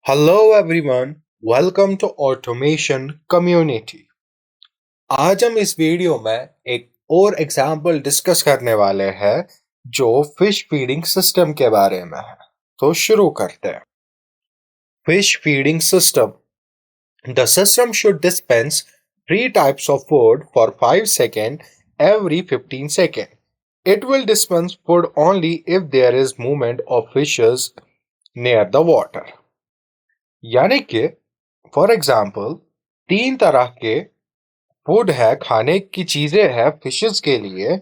Hello everyone, welcome to automation community. आज हम इस वीडियो में एक और एग्जाम्पल डिस्कस करने वाले हैं जो फिश फीडिंग सिस्टम के बारे में है। तो शुरू करते हैं। Fish feeding system. The system should dispense 3 types of food for 5 seconds every 15 seconds. It will dispense food only if there is movement of fishes near the water. यानी कि फॉर एग्जाम्पल 3 तरह के फूड है, खाने की चीजें है fishes के लिए।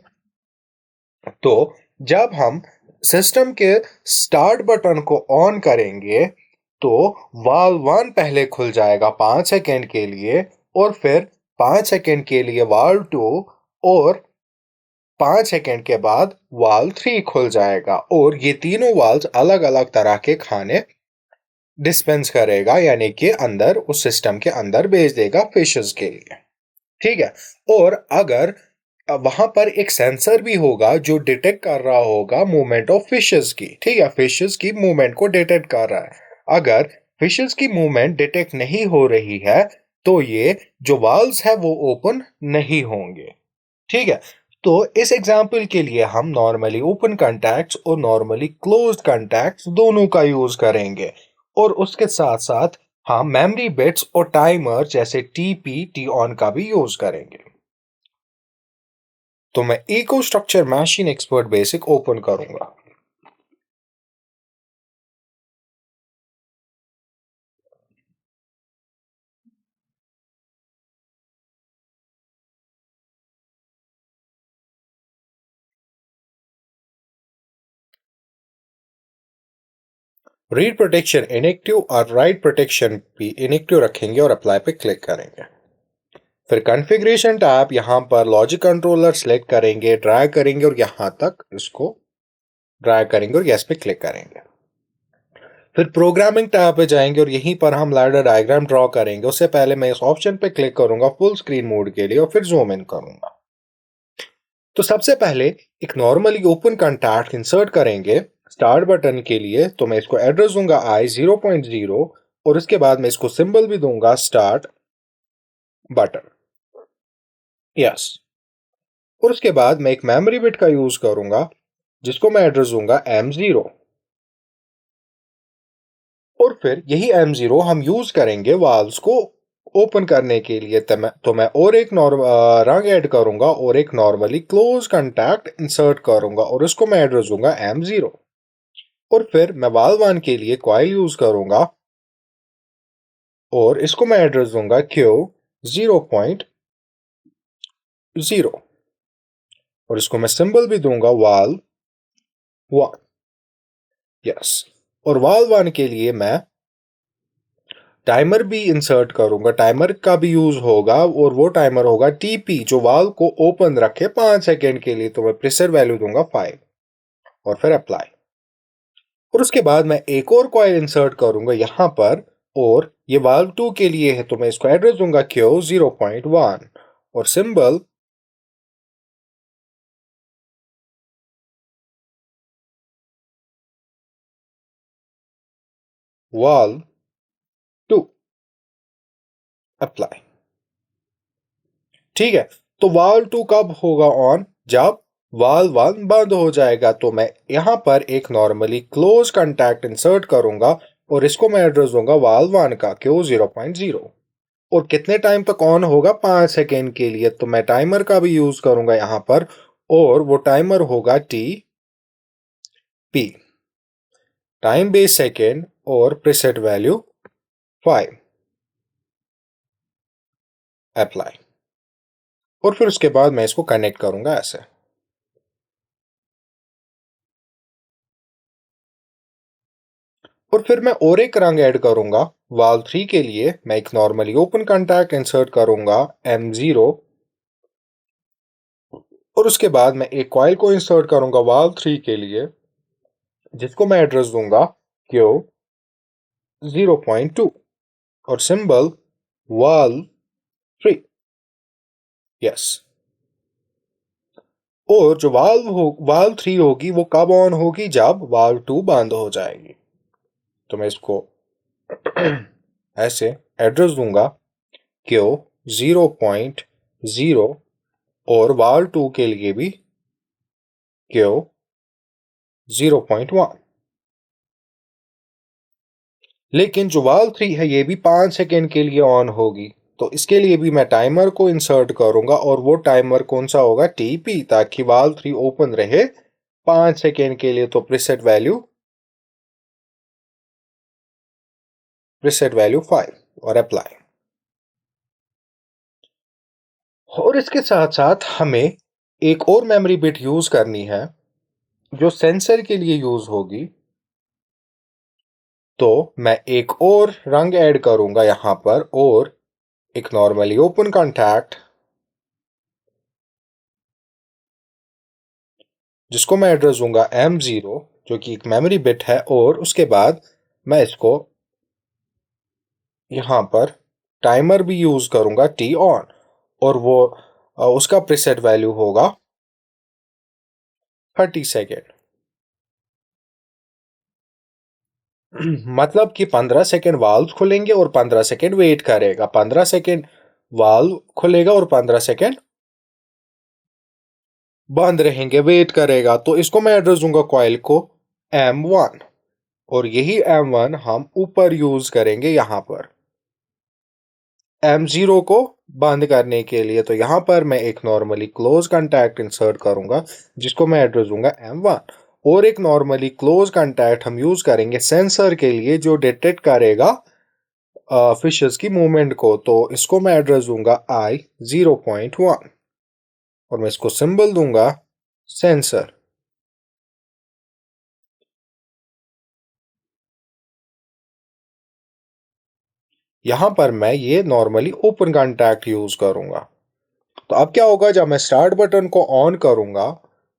तो जब हम सिस्टम के स्टार्ट बटन को ऑन करेंगे तो वाल्व 1 पहले खुल जाएगा 5 सेकेंड के लिए, और फिर 5 सेकेंड के लिए वाल्व 2, और 5 सेकेंड के बाद वाल्व 3 खुल जाएगा। और ये तीनों वाल्व अलग अलग तरह के खाने डिस्पेंस करेगा, यानी कि अंदर उस सिस्टम के अंदर भेज देगा फिशेस के लिए। ठीक है। और अगर वहां पर एक सेंसर भी होगा जो डिटेक्ट कर रहा होगा मूवमेंट ऑफ फिशेस की। ठीक है, फिशेस की मूवमेंट को डिटेक्ट कर रहा है। अगर फिशेस की मूवमेंट डिटेक्ट नहीं हो रही है तो ये जो वाल्व्स है वो ओपन नहीं होंगे। ठीक है। तो इस एग्जांपल के लिए हम नॉर्मली ओपन कॉन्टैक्ट्स और नॉर्मली क्लोज्ड कॉन्टैक्ट्स दोनों का यूज करेंगे, और उसके साथ साथ हम मेमोरी बिट्स और टाइमर जैसे टीपी टी ऑन का भी यूज करेंगे। तो मैं EcoStruxure machine expert basic open करूंगा। रीड प्रोटेक्शन इनएक्टिव और राइट प्रोटेक्शन भी इनएक्टिव रखेंगे और अप्लाई पे क्लिक करेंगे। फिर कॉन्फ़िगरेशन टैब, यहां पर लॉजिक कंट्रोलर सिलेक्ट करेंगे, ड्रैग करेंगे और यहां तक इसको ड्रैग करेंगे और यस पे क्लिक करेंगे। फिर प्रोग्रामिंग टैब पे जाएंगे और यहीं पर हम लैडर डायग्राम ड्रॉ करेंगे। उससे पहले मैं इस ऑप्शन पे क्लिक करूंगा फुल स्क्रीन मोड के लिए और फिर जूम इन करूंगा। तो सबसे पहले एक नॉर्मली ओपन कॉन्टैक्ट इंसर्ट करेंगे स्टार्ट बटन के लिए। तो मैं इसको एड्रेस दूंगा I0.0, और उसके बाद मैं इसको सिंबल भी दूंगा स्टार्ट बटन। यस। और उसके बाद मैं एक मेमोरी बिट का यूज करूंगा जिसको मैं एड्रेस दूंगा M0, और फिर यही M0 हम यूज करेंगे वाल्व्स को ओपन करने के लिए। तो मैं और एक रंग ऐड करूंगा और एक नॉर्मली क्लोज कॉन्टैक्ट इंसर्ट करूंगा और उसको मैं एड्रेस दूंगा M0। और फिर मैं वाल्व 1 के लिए कॉइल यूज करूंगा और इसको मैं एड्रेस दूंगा Q0.0, और इसको मैं सिंबल भी दूंगा वाल्व 1। यस। और वाल्व 1 के लिए मैं टाइमर भी इंसर्ट करूंगा, टाइमर का भी यूज होगा, और वो टाइमर होगा टीपी जो वाल्व को ओपन रखे 5 सेकेंड के लिए। तो मैं प्रेशर वैल्यू दूंगा 5 और फिर अप्लाई। और उसके बाद मैं एक और कॉइल इंसर्ट करूंगा यहां पर, और ये वाल्व 2 के लिए है। तो मैं इसको एड्रेस दूंगा Q0.1 और सिंबल वाल्व 2 अप्लाई। ठीक है। तो वाल्व 2 कब होगा ऑन? जब वाल्व 1 बंद हो जाएगा। तो मैं यहां पर एक नॉर्मली क्लोज कॉन्टैक्ट इंसर्ट करूंगा और इसको मैं एड्रेस दूंगा वाल्व 1 का Q0.0। और कितने टाइम तक ऑन होगा? 5 सेकेंड के लिए। तो मैं टाइमर का भी यूज करूंगा यहां पर, और वो टाइमर होगा TP, टाइम बेस सेकेंड, और प्रीसेट वैल्यू 5 अप्लाई। और फिर उसके बाद मैं इसको कनेक्ट करूंगा ऐसे। और फिर मैं और एक रंग ऐड करूंगा वाल्व 3 के लिए। मैं एक नॉर्मली ओपन कॉन्टैक्ट इंसर्ट करूंगा M0, और उसके बाद मैं एक कॉइल को इंसर्ट करूंगा वाल्व 3 के लिए जिसको मैं एड्रेस दूंगा Q0.2 और सिंबल वाल्व 3। यस। और जो वाल्व 3 होगी वो कब ऑन होगी? जब वाल्व 2 बंद हो जाएगी। तो मैं इसको ऐसे एड्रेस दूंगा क्यू 0.0 और वाल 2 के लिए भी क्यू 0.1। लेकिन जो वाल 3 है ये भी 5 सेकेंड के लिए ऑन होगी, तो इसके लिए भी मैं टाइमर को इंसर्ट करूंगा और वो टाइमर कौन सा होगा, टीपी, ताकि वाल 3 ओपन रहे 5 सेकेंड के लिए। तो प्रीसेट वैल्यू 5 और अप्लाई। और इसके साथ साथ हमें एक और मेमोरी बिट यूज करनी है जो सेंसर के लिए यूज होगी। तो मैं एक और रंग ऐड करूंगा यहां पर और एक नॉर्मली ओपन कॉन्टैक्ट जिसको मैं एड्रेस दूंगा M0 जो कि एक मेमोरी बिट है, और उसके बाद मैं इसको यहां पर टाइमर भी यूज करूंगा T ऑन, और वो उसका प्रीसेट वैल्यू होगा 30 सेकेंड। मतलब कि 15 सेकेंड वाल्व खुलेंगे और 15 सेकेंड वेट करेगा, 15 सेकेंड वाल्व खुलेगा और 15 सेकेंड बंद रहेंगे, वेट करेगा। तो इसको मैं एड्रेस दूंगा कॉइल को M1, और यही M1 हम ऊपर यूज करेंगे यहां पर M0 को बंद करने के लिए। तो यहां पर मैं एक नॉर्मली क्लोज कॉन्टैक्ट इंसर्ट करूंगा जिसको मैं एड्रेस दूंगा M1, और एक नॉर्मली क्लोज कॉन्टैक्ट हम यूज करेंगे सेंसर के लिए जो डिटेक्ट करेगा फिशेस की मूवमेंट को। तो इसको मैं एड्रेस दूंगा I0.1 और मैं इसको सिंबल दूंगा सेंसर। यहां पर मैं ये नॉर्मली ओपन कॉन्टैक्ट यूज करूंगा। तो अब क्या होगा, जब मैं स्टार्ट बटन को ऑन करूंगा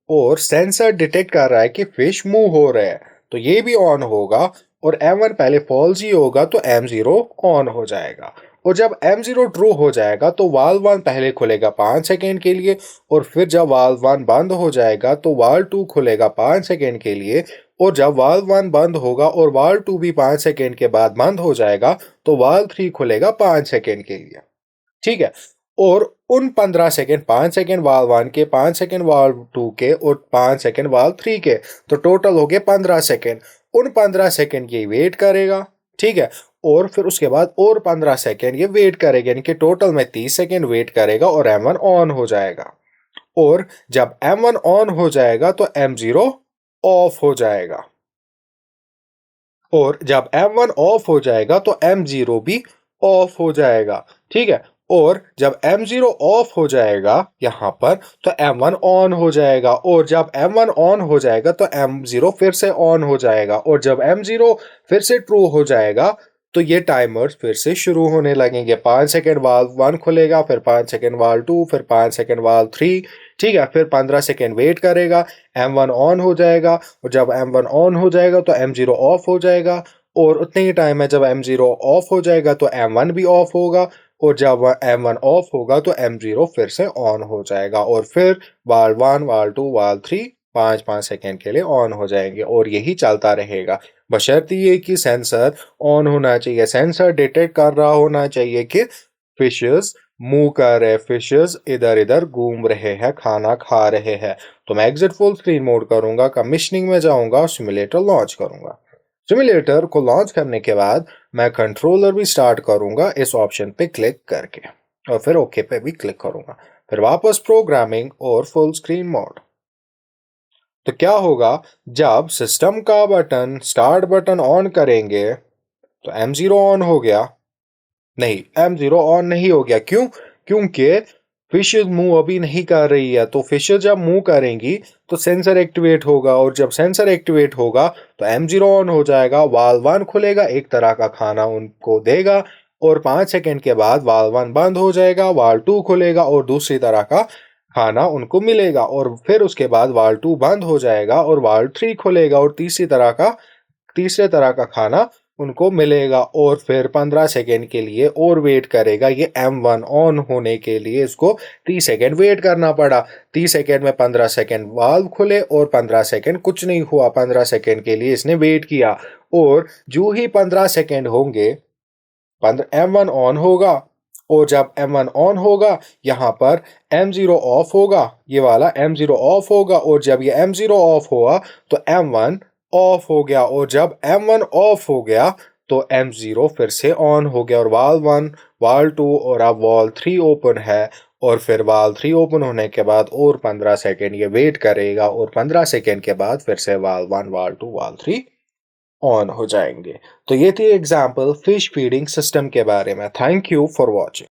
और सेंसर डिटेक्ट कर रहा है कि फिश मूव हो रहे हैं, तो ये भी ऑन होगा और M1 पहले फॉल्स ही होगा तो M0 ऑन हो जाएगा। और जब M0 ट्रू हो जाएगा तो वाल्व 1 पहले खुलेगा 5 सेकेंड के लिए, और फिर जब वाल्व 1 बंद हो जाएगा तो वाल्व 2 खुलेगा 5 सेकेंड के लिए, और जब वाल्व 1 बंद होगा और वाल्व 2 भी 5 सेकेंड के बाद बंद हो जाएगा तो वाल्व 3 खुलेगा 5 सेकेंड के लिए। ठीक है। और उन 15 सेकेंड, 5 सेकेंड वाल्व 1 के, 5 सेकेंड वाल्व 2 के और 5 सेकेंड वाल्व 3 के, तो टोटल हो गए 15 सेकेंड। उन 15 सेकेंड ये वेट करेगा, ठीक है, और फिर उसके बाद और 15 सेकेंड ये वेट करेगा, यानी कि टोटल में 30 सेकेंड वेट करेगा और M1 ऑन हो जाएगा। और जब M1 ऑन हो जाएगा तो M0 ऑफ हो जाएगा, और जब M1 ऑफ हो जाएगा तो M0 भी ऑफ हो जाएगा। ठीक है। और जब M0 ऑफ हो जाएगा यहां पर तो M1 ऑन हो जाएगा, और जब M1 ऑन हो जाएगा तो M0 फिर से ऑन हो जाएगा, और जब M0 फिर से ट्रू हो जाएगा तो ये टाइमर्स फिर से शुरू होने लगेंगे। 5 सेकेंड वाल्व 1 खुलेगा, फिर 5 सेकेंड वाल्व 2, फिर 5 सेकेंड वाल्व 3। ठीक है। फिर 15 सेकेंड वेट करेगा, M1 ऑन हो जाएगा, और जब M1 ऑन हो जाएगा तो M0 ऑफ हो जाएगा, और उतने ही टाइम में जब M0 ऑफ हो जाएगा तो M1 भी ऑफ होगा, और जब M1 ऑफ होगा तो M0 फिर से ऑन हो जाएगा, और फिर वाल 1, वाल 2, वाल 3 5-5 सेकेंड के लिए ऑन हो जाएंगे, और यही चलता रहेगा। बशर्ते ये कि सेंसर ऑन होना चाहिए, सेंसर डिटेक्ट कर रहा होना चाहिए कि फिशेस मूव कर रहे, फिशेस इधर इधर घूम रहे हैं, खाना खा रहे हैं। तो मैं एग्जिट फुल स्क्रीन मोड करूंगा, कमीशनिंग में जाऊंगा और सिमुलेटर लॉन्च करूंगा। सिमुलेटर को लॉन्च करने के बाद मैं कंट्रोलर भी स्टार्ट करूंगा इस ऑप्शन पे क्लिक करके, और फिर ओके पे भी क्लिक करूंगा, फिर वापस प्रोग्रामिंग और फुल स्क्रीन मोड। तो क्या होगा, जब सिस्टम का बटन स्टार्ट बटन ऑन करेंगे तो M0 ऑन हो गया, नहीं, M0 ऑन नहीं हो गया। क्यों? क्योंकि फिशेज मूव अभी नहीं कर रही है। तो फिशेज जब मूव करेंगी तो सेंसर एक्टिवेट होगा, और जब सेंसर एक्टिवेट होगा तो M0 ऑन हो जाएगा, वाल्व 1 खुलेगा, एक तरह का खाना उनको देगा, और 5 सेकेंड के बाद वाल्व 1 बंद हो जाएगा, वाल्व 2 खुलेगा और दूसरी तरह का खाना उनको मिलेगा, और फिर उसके बाद वाल्व 2 बंद हो जाएगा और वाल्व 3 खुलेगा और तीसरे तरह का खाना उनको मिलेगा और फिर 15 सेकंड के लिए और वेट करेगा। ये M1 ऑन होने के लिए इसको 30 सेकंड वेट करना पड़ा। 30 सेकंड में 15 सेकंड वाल्व खुले और 15 सेकंड कुछ नहीं हुआ। 15 सेकंड के लिए इसने वेट किया और जो ही 15 सेकंड होंगे M1 ऑन होगा और जब M1 ऑन होगा यहाँ पर M0 ऑफ होगा। ये वाला M0 ऑफ होगा और जब ये M0 ऑफ हुआ तो M1 ऑफ हो गया और जब M1 ऑफ हो गया तो M0 फिर से ऑन हो गया और वाल्व 1, वाल्व 2 और अब वाल्व 3 ओपन है। और फिर वाल्व 3 ओपन होने के बाद और 15 सेकंड ये वेट करेगा और 15 सेकंड के बाद फिर से वाल्व 1, वाल्व 2, वाल्व 3 ऑन हो जाएंगे। तो ये थी एग्जाम्पल फिश फीडिंग सिस्टम के बारे में। Thank you for watching.